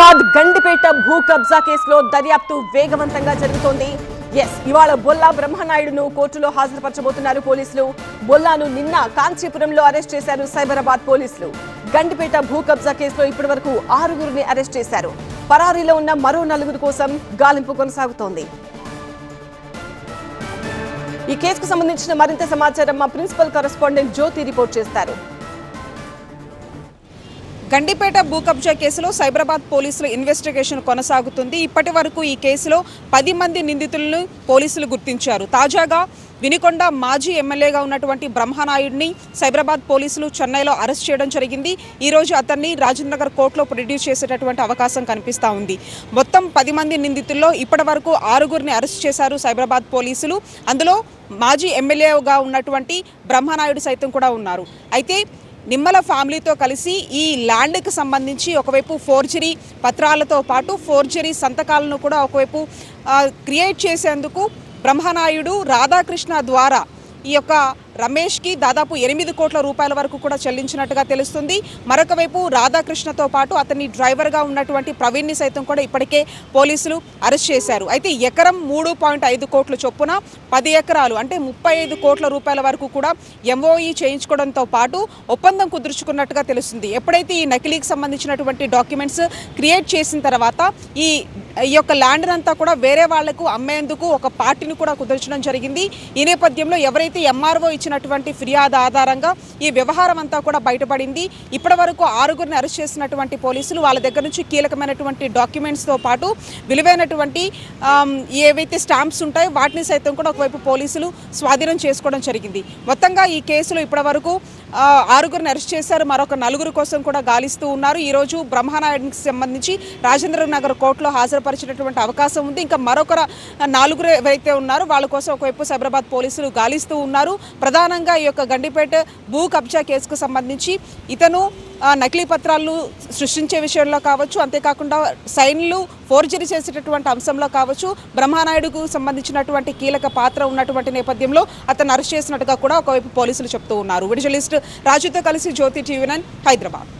సైబరాబాద్ గండిపేట భూ కబ్జా కేసులో దర్యాప్తు వేగవంతంగా జరుగుతోంది. ఇవాళ బొల్లా బ్రహ్మనాయుడును కోర్టులో హాజరుపరచబోతున్నారు పోలీసులు. బొల్లాను నిన్న కాంచీపురంలో అరెస్ట్ చేశారు సైబరాబాద్ పోలీసులు. గండిపేట భూ కబ్జా కేసులో ఇప్పటివరకు 6గురిని అరెస్ట్ చేశారు. పరారీలో ఉన్న మరో 4 కోసం గాలింపు కొనసాగుతోంది. ఈ కేసుకు సంబంధించిన మరింత సమాచారం మా ప్రిన్సిపల్ కరెస్పాండెంట్ జ్యోతి రిపోర్ట్ చేస్తారు. గండిపేట భూ కబ్జా కేసులో సైబరాబాద్ పోలీసుల ఇన్వెస్టిగేషన్ కొనసాగుతుంది. ఇప్పటి వరకు ఈ కేసులో 10 మంది నిందితులను పోలీసులు గుర్తించారు. తాజాగా వినుకొండ మాజీ ఎమ్మెల్యేగా ఉన్నటువంటి బ్రహ్మనాయుడిని సైబరాబాద్ పోలీసులు చెన్నైలో అరెస్ట్ చేయడం జరిగింది. ఈ రోజు అతన్ని రాజేంద్రనగర్ కోర్టులో ప్రొడ్యూస్ చేసేటటువంటి అవకాశం కనిపిస్తూ ఉంది. మొత్తం 10 మంది నిందితుల్లో ఇప్పటి వరకు 6గురిని అరెస్ట్ చేశారు సైబరాబాద్ పోలీసులు. అందులో మాజీ ఎమ్మెల్యేగా ఉన్నటువంటి బ్రహ్మనాయుడు సైతం కూడా ఉన్నారు. అయితే నిమ్మల ఫ్యామిలీతో కలిసి ఈ ల్యాండ్కి సంబంధించి ఒకవైపు ఫోర్జరీ పత్రాలతో పాటు ఫోర్జరీ సంతకాలను కూడా ఒకవైపు క్రియేట్ చేసేందుకు బ్రహ్మనాయుడు రాధాకృష్ణ ద్వారా ఈ యొక్క రమేష్కి దాదాపు 8 కోట్ల రూపాయల వరకు కూడా చెల్లించినట్టుగా తెలుస్తుంది. మరొక వైపు రాధాకృష్ణతో పాటు అతని డ్రైవర్గా ఉన్నటువంటి ప్రవీణ్ని సైతం కూడా ఇప్పటికే పోలీసులు అరెస్ట్ చేశారు. అయితే ఎకరం 3.5 కోట్ల చొప్పున 10 ఎకరాలు అంటే 35 కోట్ల రూపాయల వరకు కూడా ఎంఓఈ చేయించుకోవడంతో పాటు ఒప్పందం కుదుర్చుకున్నట్టుగా తెలుస్తుంది. ఎప్పుడైతే ఈ నకిలీకి సంబంధించినటువంటి డాక్యుమెంట్స్ క్రియేట్ చేసిన తర్వాత ఈ యొక్క ల్యాండ్ అంతా కూడా వేరే వాళ్లకు అమ్మేందుకు ఒక పార్టీని కూడా కుదర్చడం జరిగింది. ఈ నేపథ్యంలో ఎవరైతే ఎంఆర్ఓ ఇచ్చినటువంటి ఫిర్యాదు ఆధారంగా ఈ వ్యవహారం అంతా కూడా బయటపడింది. ఇప్పటి వరకు 6గురిని అరెస్ట్ చేసినటువంటి పోలీసులు వాళ్ళ దగ్గర నుంచి కీలకమైనటువంటి డాక్యుమెంట్స్తో పాటు విలువైనటువంటి ఏవైతే స్టాంప్స్ ఉంటాయో వాటిని సైతం కూడా ఒకవైపు పోలీసులు స్వాధీనం చేసుకోవడం జరిగింది. మొత్తంగా ఈ కేసులో ఇప్పటి వరకు 6గురిని అరెస్ట్ చేశారు. మరొక 4 కోసం కూడా గాలిస్తూ ఉన్నారు. ఈరోజు బ్రహ్మనాయుడికి సంబంధించి రాజేంద్రనగర్ కోర్టులో హాజరుపరిచినటువంటి అవకాశం ఉంది. ఇంకా మరొక 4 ఎవరైతే ఉన్నారో వాళ్ళ కోసం ఒకవైపు సైబరాబాద్ పోలీసులు గాలిస్తూ ఉన్నారు. ప్రధానంగా ఈ యొక్క గండిపేట భూ కబ్జా కేసుకు సంబంధించి ఇతను నకిలీ పత్రాలను సృష్టించే విషయంలో కావచ్చు, అంతేకాకుండా సైన్లు ఫోర్జరీ చేసేటటువంటి అంశంలో కావచ్చు బ్రహ్మనాయుడుకు సంబంధించినటువంటి కీలక పాత్ర ఉన్నటువంటి నేపథ్యంలో అతను అరెస్ట్ చేసినట్టుగా కూడా ఒకవైపు పోలీసులు చెప్తూ ఉన్నారు. వీడియో జర్నలిస్ట్ రాజుతో కలిసి జ్యోతి టీవీ9 హైదరాబాద్.